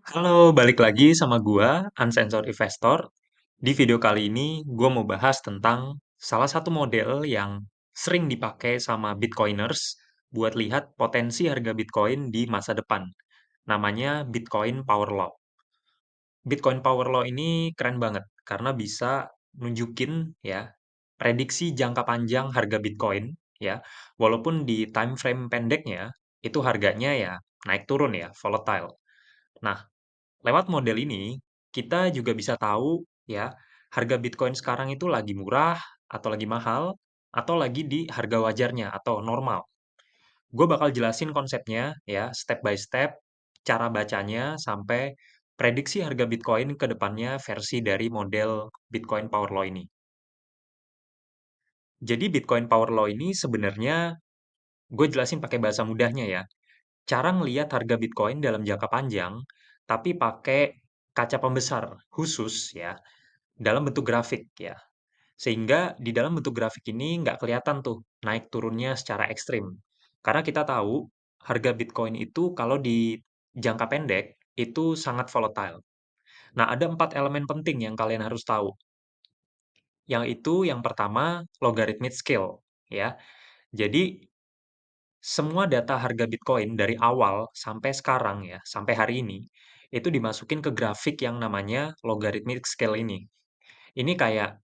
Halo, balik lagi sama gua, Uncensored Investor. Di video kali ini, gua mau bahas tentang salah satu model yang sering dipakai sama Bitcoiners buat lihat potensi harga Bitcoin di masa depan. Namanya Bitcoin Power Law. Bitcoin Power Law ini keren banget karena bisa nunjukin ya prediksi jangka panjang harga Bitcoin ya, walaupun di time frame pendeknya itu harganya ya naik turun ya, volatile. Nah, lewat model ini, kita juga bisa tahu ya, harga Bitcoin sekarang itu lagi murah atau lagi mahal atau lagi di harga wajarnya atau normal. Gue bakal jelasin konsepnya ya, step by step, cara bacanya sampai prediksi harga Bitcoin ke depannya versi dari model Bitcoin Power Law ini. Jadi Bitcoin Power Law ini sebenarnya gue jelasin pakai bahasa mudahnya ya. Cara ngelihat harga Bitcoin dalam jangka panjang, tapi pakai kaca pembesar khusus ya, dalam bentuk grafik ya. Sehingga di dalam bentuk grafik ini nggak kelihatan tuh naik turunnya secara ekstrim. Karena kita tahu harga Bitcoin itu kalau di jangka pendek itu sangat volatile. Nah, ada 4 elemen penting yang kalian harus tahu. Yang itu yang pertama logarithmic scale ya. Jadi semua data harga Bitcoin dari awal sampai sekarang ya, sampai hari ini, itu dimasukin ke grafik yang namanya logarithmic scale ini. Ini kayak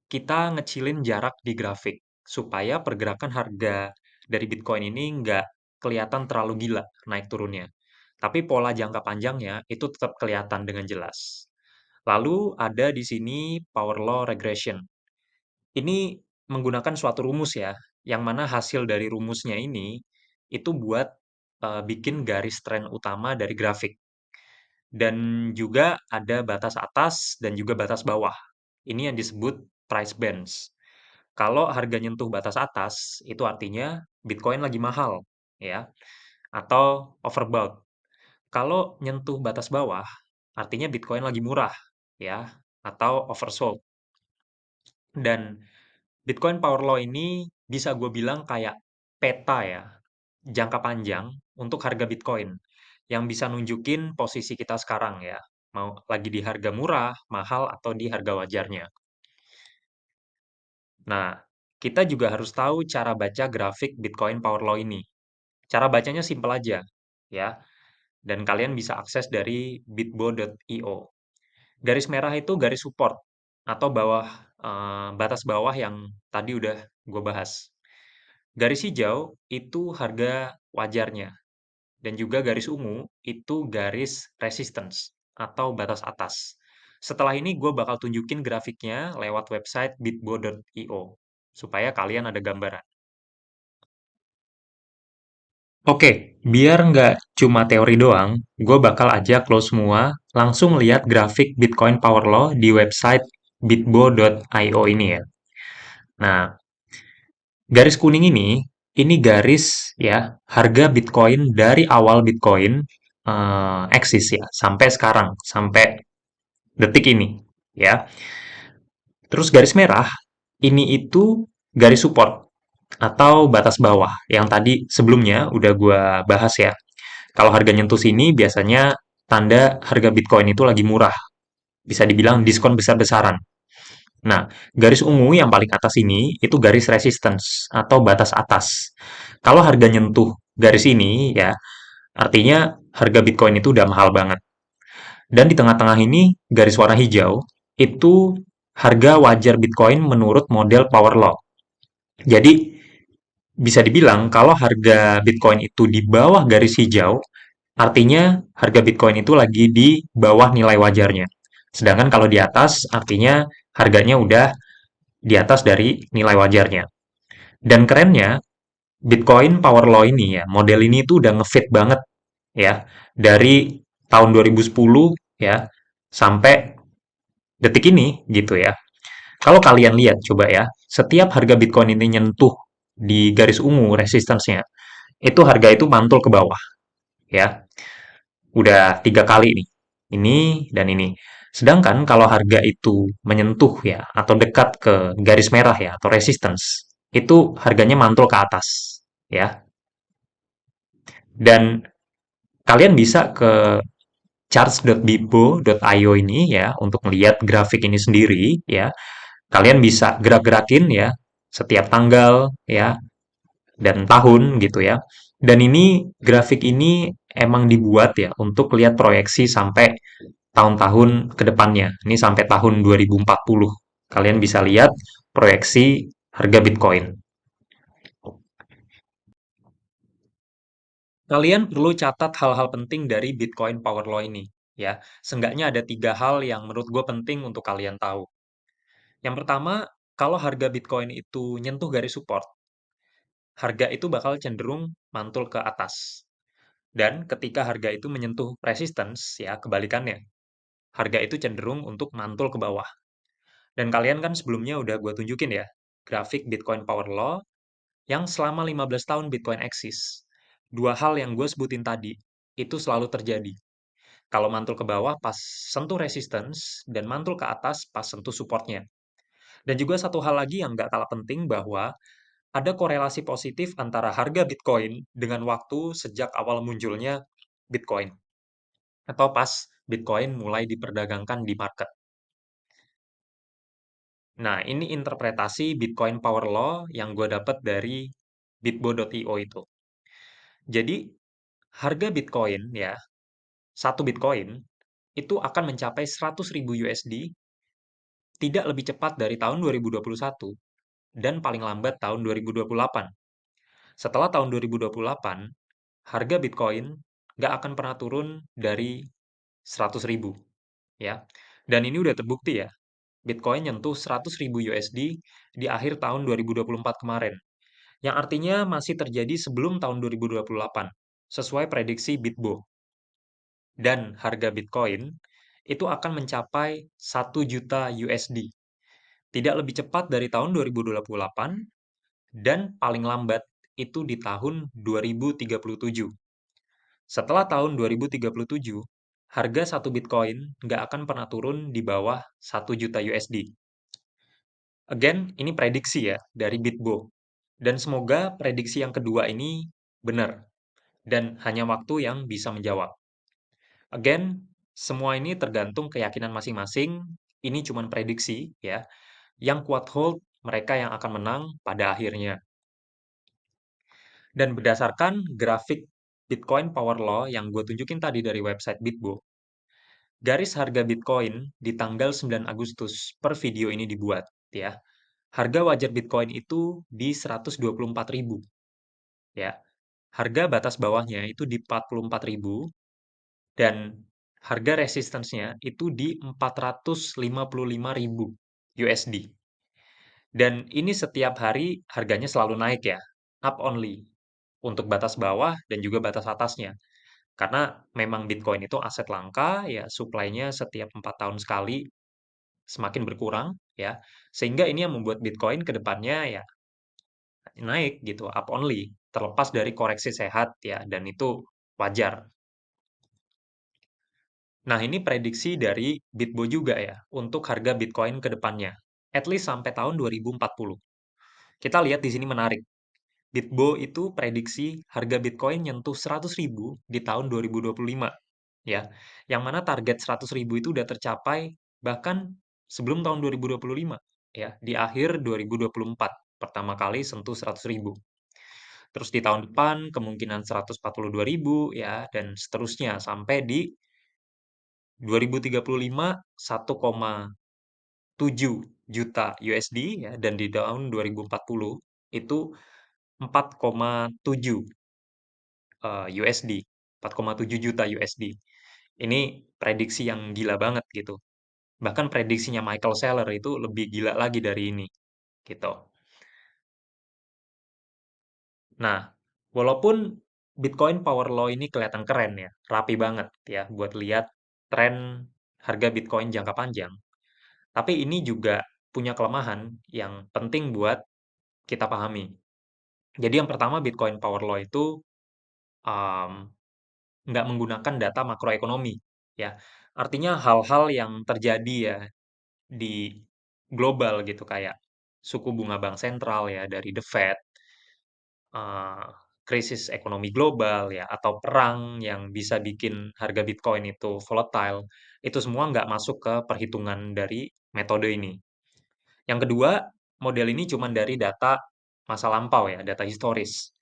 kita ngecilin jarak di grafik supaya pergerakan harga dari Bitcoin ini nggak kelihatan terlalu gila naik turunnya. Tapi pola jangka panjangnya itu tetap kelihatan dengan jelas. Lalu ada di sini power law regression. Ini menggunakan suatu rumus ya, yang mana hasil dari rumusnya ini itu buat bikin garis tren utama dari grafik. Dan juga ada batas atas dan juga batas bawah. Ini yang disebut price bands. Kalau harga nyentuh batas atas, itu artinya Bitcoin lagi mahal, ya, atau overbought. Kalau nyentuh batas bawah, artinya Bitcoin lagi murah, ya, atau oversold. Dan Bitcoin Power Law ini bisa gue bilang kayak peta ya, jangka panjang untuk harga Bitcoin, yang bisa nunjukin posisi kita sekarang ya, mau lagi di harga murah, mahal, atau di harga wajarnya. Nah, kita juga harus tahu cara baca grafik Bitcoin Power Law ini. Cara bacanya simpel aja, ya. Dan kalian bisa akses dari bitbo.io. Garis merah itu garis support atau batas bawah yang tadi udah gue bahas. Garis hijau itu harga wajarnya dan juga garis ungu itu garis resistance atau batas atas. Setelah ini gue bakal tunjukin grafiknya lewat website bitbo.io supaya kalian ada gambaran. Oke, biar nggak cuma teori doang, gue bakal ajak lo semua langsung lihat grafik Bitcoin Power Law di website bitbo.io ini ya. Nah, garis kuning ini garis ya harga Bitcoin dari awal Bitcoin eksis ya sampai sekarang, sampai detik ini ya. Terus garis merah ini itu garis support atau batas bawah yang tadi sebelumnya udah gua bahas ya. Kalau harga nyentuh sini biasanya tanda harga Bitcoin itu lagi murah. Bisa dibilang diskon besar-besaran. Nah, garis ungu yang paling atas ini itu garis resistance atau batas atas. Kalau harga nyentuh garis ini ya, artinya harga Bitcoin itu udah mahal banget. Dan di tengah-tengah ini garis warna hijau itu harga wajar Bitcoin menurut model power law. Jadi bisa dibilang kalau harga Bitcoin itu di bawah garis hijau, artinya harga Bitcoin itu lagi di bawah nilai wajarnya. Sedangkan kalau di atas, artinya harganya udah di atas dari nilai wajarnya. Dan kerennya, Bitcoin Power Law ini ya, model ini tuh udah ngefit banget ya. Dari tahun 2010 ya, sampai detik ini gitu ya. Kalau kalian lihat coba ya, setiap harga Bitcoin ini nyentuh di garis ungu resistance-nya, itu harga itu mantul ke bawah ya. Udah 3 kali nih. Ini dan ini. Sedangkan kalau harga itu menyentuh ya atau dekat ke garis merah ya atau resistance, itu harganya mantul ke atas ya. Dan kalian bisa ke charts.bitbo.io ini ya untuk melihat grafik ini sendiri ya. Kalian bisa gerak-gerakin ya setiap tanggal ya dan tahun gitu ya. Dan ini grafik ini emang dibuat ya untuk lihat proyeksi sampai tahun-tahun ke depannya. Ini sampai tahun 2040. Kalian bisa lihat proyeksi harga Bitcoin. Kalian perlu catat hal-hal penting dari Bitcoin Power Law ini, ya. Seenggaknya ada 3 hal yang menurut gue penting untuk kalian tahu. Yang pertama, kalau harga Bitcoin itu nyentuh garis support, harga itu bakal cenderung mantul ke atas. Dan ketika harga itu menyentuh resistance, ya kebalikannya, harga itu cenderung untuk mantul ke bawah. Dan kalian kan sebelumnya udah gue tunjukin ya, grafik Bitcoin Power Law yang selama 15 tahun Bitcoin eksis. Dua hal yang gue sebutin tadi, itu selalu terjadi. Kalau mantul ke bawah pas sentuh resistance, dan mantul ke atas pas sentuh supportnya. Dan juga satu hal lagi yang nggak kalah penting bahwa ada korelasi positif antara harga Bitcoin dengan waktu sejak awal munculnya Bitcoin. Atau pas Bitcoin mulai diperdagangkan di market. Nah, ini interpretasi Bitcoin Power Law yang gue dapat dari bitbo.io itu. Jadi, harga Bitcoin ya, satu Bitcoin itu akan mencapai 100.000 USD tidak lebih cepat dari tahun 2021 dan paling lambat tahun 2028. Setelah tahun 2028, harga Bitcoin nggak akan pernah turun dari 100.000 ya. Dan ini udah terbukti ya. Bitcoin nyentuh 100.000 USD di akhir tahun 2024 kemarin. Yang artinya masih terjadi sebelum tahun 2028, sesuai prediksi Bitbo. Dan harga Bitcoin itu akan mencapai 1 juta USD. Tidak lebih cepat dari tahun 2028 dan paling lambat itu di tahun 2037. Setelah tahun 2037, harga satu Bitcoin nggak akan pernah turun di bawah 1 juta USD. Again, ini prediksi ya dari Bitbo. Dan semoga prediksi yang kedua ini benar. Dan hanya waktu yang bisa menjawab. Again, semua ini tergantung keyakinan masing-masing. Ini cuma prediksi ya. Yang kuat hold, mereka yang akan menang pada akhirnya. Dan berdasarkan grafik Bitcoin Power Law yang gue tunjukin tadi dari website Bitbo, garis harga Bitcoin di tanggal 9 Agustus per video ini dibuat, ya. Harga wajar Bitcoin itu di 124.000, ya. Harga batas bawahnya itu di 44.000 dan harga resistance-nya itu di 455.000 USD. Dan ini setiap hari harganya selalu naik ya, up only untuk batas bawah dan juga batas atasnya. Karena memang Bitcoin itu aset langka, ya supply-nya setiap 4 tahun sekali semakin berkurang, ya. Sehingga ini yang membuat Bitcoin ke depannya ya naik gitu, up only, terlepas dari koreksi sehat ya, dan itu wajar. Nah, ini prediksi dari Bitbo juga ya, untuk harga Bitcoin ke depannya. At least sampai tahun 2040. Kita lihat di sini menarik. Bitbo itu prediksi harga Bitcoin nyentuh 100.000 di tahun 2025 ya. Yang mana target 100.000 itu udah tercapai bahkan sebelum tahun 2025 ya, di akhir 2024 pertama kali sentuh 100.000. Terus di tahun depan kemungkinan 142.000 ya dan seterusnya sampai di 2035 1,7 juta USD ya dan di tahun 2040 itu 4,7 USD, 4,7 juta USD. Ini prediksi yang gila banget gitu. Bahkan prediksinya Michael Saylor itu lebih gila lagi dari ini, gitu. Nah, walaupun Bitcoin Power Law ini kelihatan keren ya, rapi banget ya buat lihat tren harga Bitcoin jangka panjang. Tapi ini juga punya kelemahan yang penting buat kita pahami. Jadi yang pertama Bitcoin Power Law itu um, nggak menggunakan data makroekonomi ya. Artinya hal-hal yang terjadi ya di global gitu kayak suku bunga bank sentral ya dari The Fed, eh, krisis ekonomi global ya, atau perang yang bisa bikin harga Bitcoin itu volatile, itu semua nggak masuk ke perhitungan dari metode ini. Yang kedua, model ini cuma dari data masa lampau ya, data historis.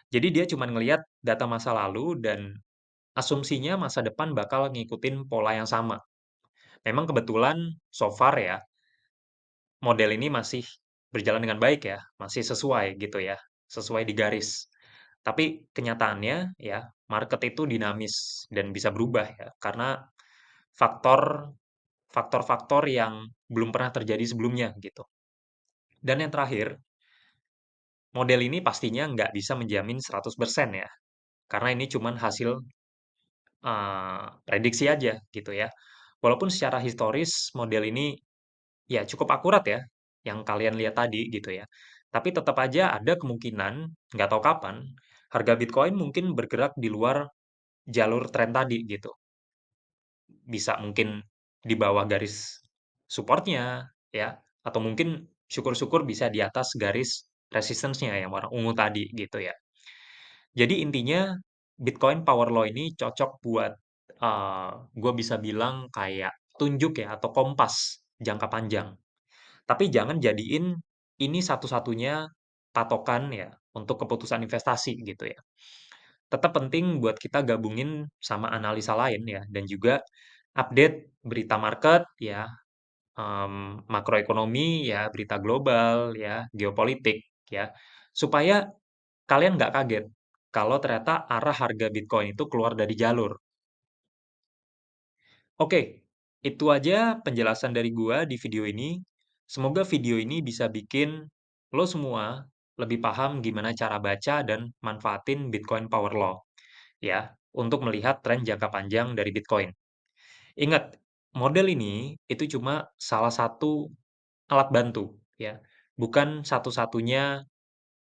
Jadi dia cuma ngelihat data masa lalu dan asumsinya masa depan bakal ngikutin pola yang sama. Memang kebetulan so far ya, model ini masih berjalan dengan baik ya, masih sesuai gitu ya, sesuai di garis. Tapi kenyataannya ya, market itu dinamis dan bisa berubah ya, karena faktor faktor-faktor yang belum pernah terjadi sebelumnya gitu. Dan yang terakhir, model ini pastinya nggak bisa menjamin 100% ya, karena ini cuman hasil prediksi aja gitu ya. Walaupun secara historis model ini ya cukup akurat ya, yang kalian lihat tadi gitu ya. Tapi tetap aja ada kemungkinan, nggak tahu kapan, harga Bitcoin mungkin bergerak di luar jalur tren tadi gitu. Bisa mungkin di bawah garis supportnya ya, atau mungkin syukur-syukur bisa di atas garis resistance-nya yang warna ungu tadi gitu ya. Jadi intinya Bitcoin Power Law ini cocok buat gue bisa bilang kayak tunjuk ya atau kompas jangka panjang. Tapi jangan jadiin ini satu-satunya patokan ya untuk keputusan investasi gitu ya. Tetap penting buat kita gabungin sama analisa lain ya dan juga update berita market ya, makroekonomi ya, berita global ya, geopolitik ya, supaya kalian nggak kaget kalau ternyata arah harga Bitcoin itu keluar dari jalur. Oke, itu aja penjelasan dari gua di video ini. Semoga video ini bisa bikin lo semua lebih paham gimana cara baca dan manfaatin Bitcoin Power Law ya untuk melihat tren jangka panjang dari Bitcoin. Ingat, model ini itu cuma salah satu alat bantu ya, bukan satu-satunya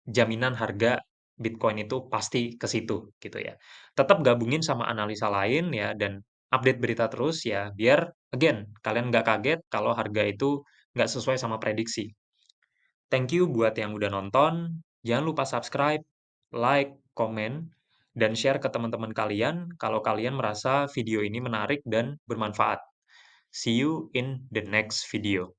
jaminan harga Bitcoin itu pasti ke situ gitu ya. Tetap gabungin sama analisa lain ya dan update berita terus ya biar again kalian nggak kaget kalau harga itu nggak sesuai sama prediksi. Thank you buat yang udah nonton. Jangan lupa subscribe, like, komen, dan share ke teman-teman kalian kalau kalian merasa video ini menarik dan bermanfaat. See you in the next video.